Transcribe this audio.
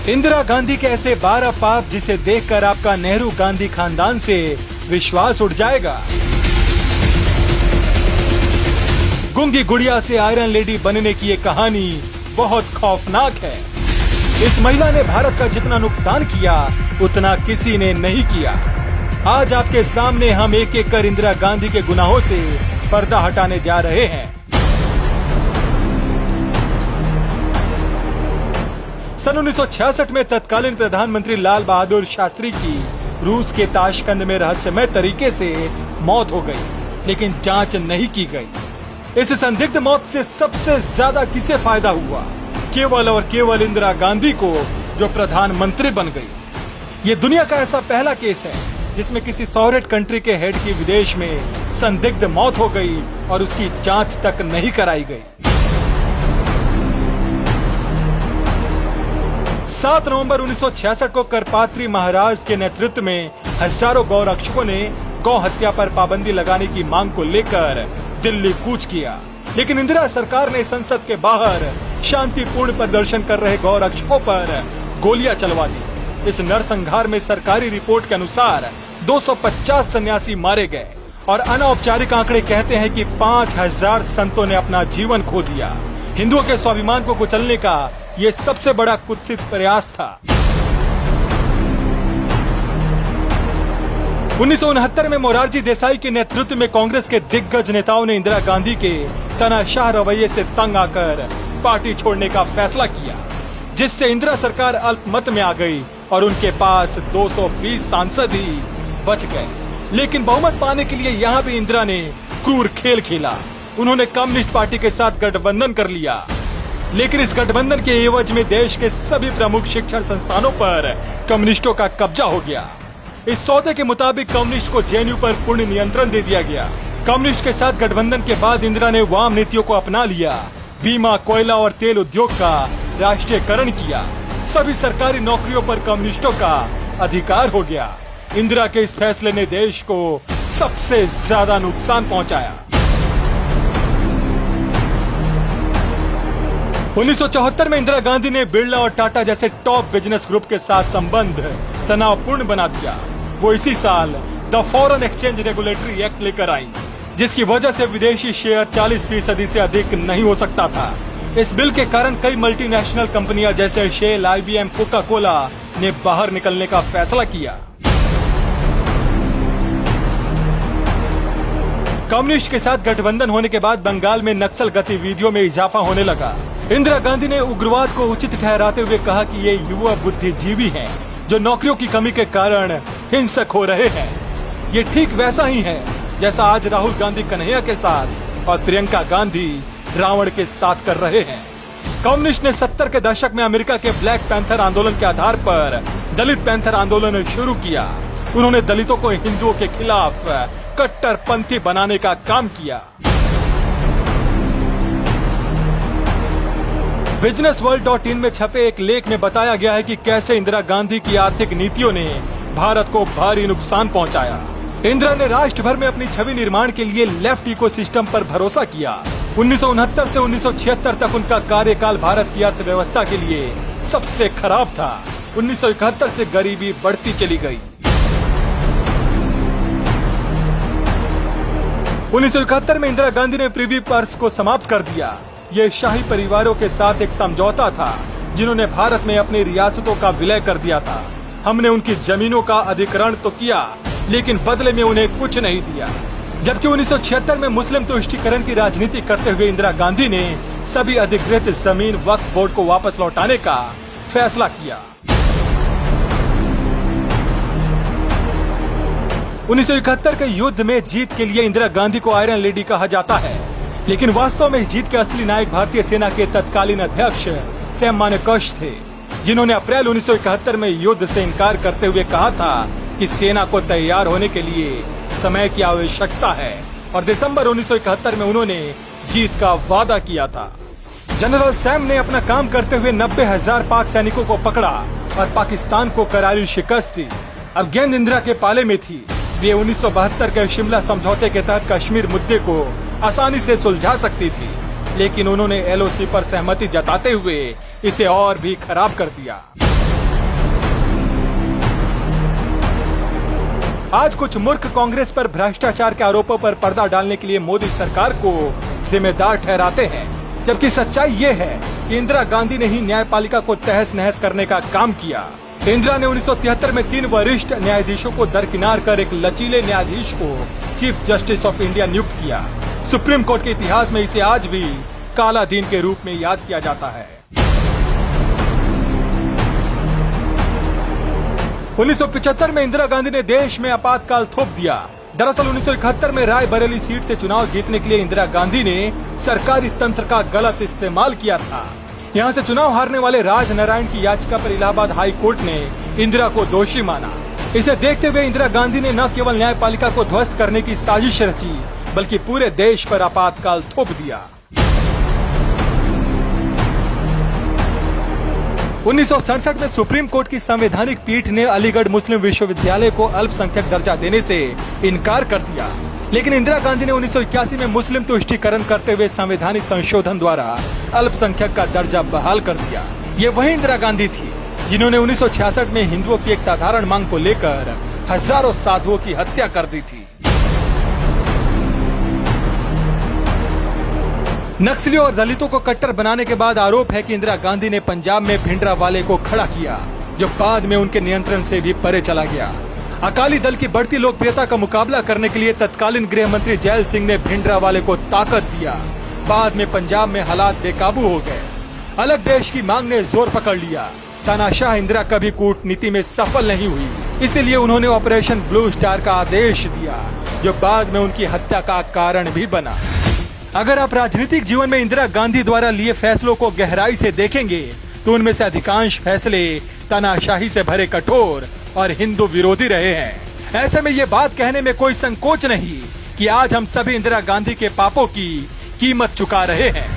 इंदिरा गांधी के ऐसे 12 पाप जिसे देखकर आपका नेहरू गांधी खानदान से विश्वास उठ जाएगा। गूंगी गुड़िया से आयरन लेडी बनने की ये कहानी बहुत खौफनाक है। इस महिला ने भारत का जितना नुकसान किया उतना किसी ने नहीं किया। आज आपके सामने हम एक एक कर इंदिरा गांधी के गुनाहों से पर्दा हटाने जा रहे हैं। सन 1966 में तत्कालीन प्रधानमंत्री लाल बहादुर शास्त्री की रूस के ताशकंद में रहस्यमय तरीके से मौत हो गई, लेकिन जांच नहीं की गई। इस संदिग्ध मौत से सबसे ज्यादा किसे फायदा हुआ? केवल और केवल इंदिरा गांधी को, जो प्रधानमंत्री बन गई। ये दुनिया का ऐसा पहला केस है जिसमें किसी सॉवरेन कंट्री के हेड की विदेश में संदिग्ध मौत हो गई और उसकी जांच तक नहीं कराई गई। 7 नवंबर 1966 को करपात्री महाराज के नेतृत्व में हजारों गौ रक्षकों ने गौ हत्या पर पाबंदी लगाने की मांग को लेकर दिल्ली कूच किया, लेकिन इंदिरा सरकार ने संसद के बाहर शांतिपूर्ण प्रदर्शन कर रहे गौ रक्षकों पर गोलियां चलवा दी। इस नरसंहार में सरकारी रिपोर्ट के अनुसार 250 सन्यासी मारे गए और अनौपचारिक आंकड़े कहते हैं कि 5000 संतों ने अपना जीवन खो दिया। हिंदुओं के स्वाभिमान को कुचलने का ये सबसे बड़ा कुत्सित प्रयास था। 1969 में मोरारजी देसाई के नेतृत्व में कांग्रेस के दिग्गज नेताओं ने इंदिरा गांधी के तानाशाह रवैये से तंग आकर पार्टी छोड़ने का फैसला किया, जिससे इंदिरा सरकार अल्पमत में आ गई और उनके पास 220 सांसद ही बच गए। लेकिन बहुमत पाने के लिए यहाँ भी इंदिरा ने क्रूर खेल खेला। उन्होंने कम्युनिस्ट पार्टी के साथ गठबंधन कर लिया, लेकिन इस गठबंधन के एवज में देश के सभी प्रमुख शिक्षण संस्थानों पर कम्युनिस्टों का कब्जा हो गया। इस सौदे के मुताबिक कम्युनिस्ट को जेएनयू पर पूर्ण नियंत्रण दे दिया गया। कम्युनिस्ट के साथ गठबंधन के बाद इंदिरा ने वाम नीतियों को अपना लिया। बीमा, कोयला और तेल उद्योग का राष्ट्रीयकरण किया। सभी सरकारी नौकरियों पर कम्युनिस्टों का अधिकार हो गया। इंदिरा के इस फैसले ने देश को सबसे ज्यादा नुकसान पहुंचाया। 1974 में इंदिरा गांधी ने बिरला और टाटा जैसे टॉप बिजनेस ग्रुप के साथ संबंध तनावपूर्ण बना दिया। वो इसी साल the foreign exchange regulatory act लेकर आई, जिसकी वजह से विदेशी शेयर 40% से अधिक नहीं हो सकता था। इस बिल के कारण कई मल्टीनेशनल कंपनियां जैसे शेल, IBM, कोका कोला ने बाहर निकलने का फैसला किया। कम्युनिस्ट के साथ गठबंधन होने के बाद बंगाल में नक्सल गतिविधियों में इजाफा होने लगा। इंदिरा गांधी ने उग्रवाद को उचित ठहराते हुए कहा कि ये युवा बुद्धिजीवी हैं, जो नौकरियों की कमी के कारण हिंसक हो रहे हैं। ये ठीक वैसा ही है जैसा आज राहुल गांधी कन्हैया के साथ और प्रियंका गांधी रावण के साथ कर रहे हैं। कम्युनिस्ट ने 70 के दशक में अमेरिका के ब्लैक पैंथर आंदोलन के आधार पर दलित पैंथर आंदोलन शुरू किया। उन्होंने दलितों को हिंदुओं के खिलाफ कट्टरपंथी बनाने का काम किया। businessworld.in में छपे एक लेख में बताया गया है कि कैसे इंदिरा गांधी की आर्थिक नीतियों ने भारत को भारी नुकसान पहुंचाया। इंदिरा ने राष्ट्र भर में अपनी छवि निर्माण के लिए लेफ्ट इकोसिस्टम पर भरोसा किया। 1969 से 1976 तक उनका कार्यकाल भारत की अर्थव्यवस्था के लिए सबसे खराब था। 1971 से गरीबी बढ़ती चली गई। 1971 में इंदिरा गांधी ने प्रिवी पर्स को समाप्त कर दिया। ये शाही परिवारों के साथ एक समझौता था, जिन्होंने भारत में अपनी रियासतों का विलय कर दिया था। हमने उनकी जमीनों का अधिग्रहण तो किया, लेकिन बदले में उन्हें कुछ नहीं दिया। जबकि 1976 में मुस्लिम तुष्टीकरण की राजनीति करते हुए इंदिरा गांधी ने सभी अधिकृत जमीन वक्फ बोर्ड को वापस लौटाने का फैसला किया। 1971 के युद्ध में जीत के लिए इंदिरा गांधी को आयरन लेडी कहा जाता है, लेकिन वास्तव में इस जीत के असली नायक भारतीय सेना के तत्कालीन अध्यक्ष सैम मानेकशॉ थे, जिन्होंने अप्रैल 1971 में युद्ध से इनकार करते हुए कहा था कि सेना को तैयार होने के लिए समय की आवश्यकता है, और दिसंबर 1971 में उन्होंने जीत का वादा किया था। जनरल सैम ने अपना काम करते हुए 90,000 पाक सैनिकों को पकड़ा और पाकिस्तान को करारी शिकस्त दी। अब गेंद इंदिरा के पाले में थी। वे 1972 के शिमला समझौते के तहत कश्मीर मुद्दे को आसानी से सुलझा सकती थी, लेकिन उन्होंने LOC पर सहमति जताते हुए इसे और भी खराब कर दिया। आज कुछ मूर्ख कांग्रेस पर भ्रष्टाचार के आरोपों पर पर्दा डालने के लिए मोदी सरकार को जिम्मेदार ठहराते हैं, जबकि सच्चाई ये है कि इंदिरा गांधी ने ही न्यायपालिका को तहस नहस करने का काम किया। इंदिरा ने 1973 में 3 वरिष्ठ न्यायाधीशों को दरकिनार कर एक लचीले न्यायाधीश को चीफ जस्टिस ऑफ इंडिया नियुक्त किया। सुप्रीम कोर्ट के इतिहास में इसे आज भी काला दिन के रूप में याद किया जाता है। 1975 में इंदिरा गांधी ने देश में आपातकाल थोप दिया। दरअसल 1971 में रायबरेली सीट से चुनाव जीतने के लिए इंदिरा गांधी ने सरकारी तंत्र का गलत इस्तेमाल किया था। यहां से चुनाव हारने वाले राज नारायण की याचिका पर इलाहाबाद हाई कोर्ट ने इंदिरा को दोषी माना। इसे देखते हुए इंदिरा गांधी ने न केवल न्यायपालिका को ध्वस्त करने की साजिश रची, बल्कि पूरे देश पर आपातकाल थोप दिया। 1967 में सुप्रीम कोर्ट की संवैधानिक पीठ ने अलीगढ़ मुस्लिम विश्वविद्यालय को अल्पसंख्यक दर्जा देने से इनकार कर दिया, लेकिन इंदिरा गांधी ने 1981 में मुस्लिम तुष्टीकरण करते हुए संवैधानिक संशोधन द्वारा अल्पसंख्यक का दर्जा बहाल कर दिया। ये वही इंदिरा गांधी थी जिन्होंने 1966 में हिंदुओं की एक साधारण मांग को लेकर हजारों साधुओं की हत्या कर दी थी। नक्सलियों और दलितों को कट्टर बनाने के बाद आरोप है कि इंदिरा गांधी ने पंजाब में भिंडरावाले को खड़ा किया, जो बाद में उनके नियंत्रण से भी परे चला गया। अकाली दल की बढ़ती लोकप्रियता का मुकाबला करने के लिए तत्कालीन गृह मंत्री जैल सिंह ने भिंडरावाले को ताकत दिया। बाद में पंजाब में हालात बेकाबू हो गए। अलग देश की मांग ने जोर पकड़ लिया। तानाशाह इंदिरा कभी कूटनीति में सफल नहीं हुई, इसीलिए उन्होंने ऑपरेशन ब्लू स्टार का आदेश दिया, जो बाद में उनकी हत्या का कारण भी बना। अगर आप राजनीतिक जीवन में इंदिरा गांधी द्वारा लिए फैसलों को गहराई से देखेंगे तो उनमें से अधिकांश फैसले तानाशाही से भरे कठोर और हिंदू विरोधी रहे हैं। ऐसे में ये बात कहने में कोई संकोच नहीं कि आज हम सभी इंदिरा गांधी के पापों की कीमत चुका रहे हैं।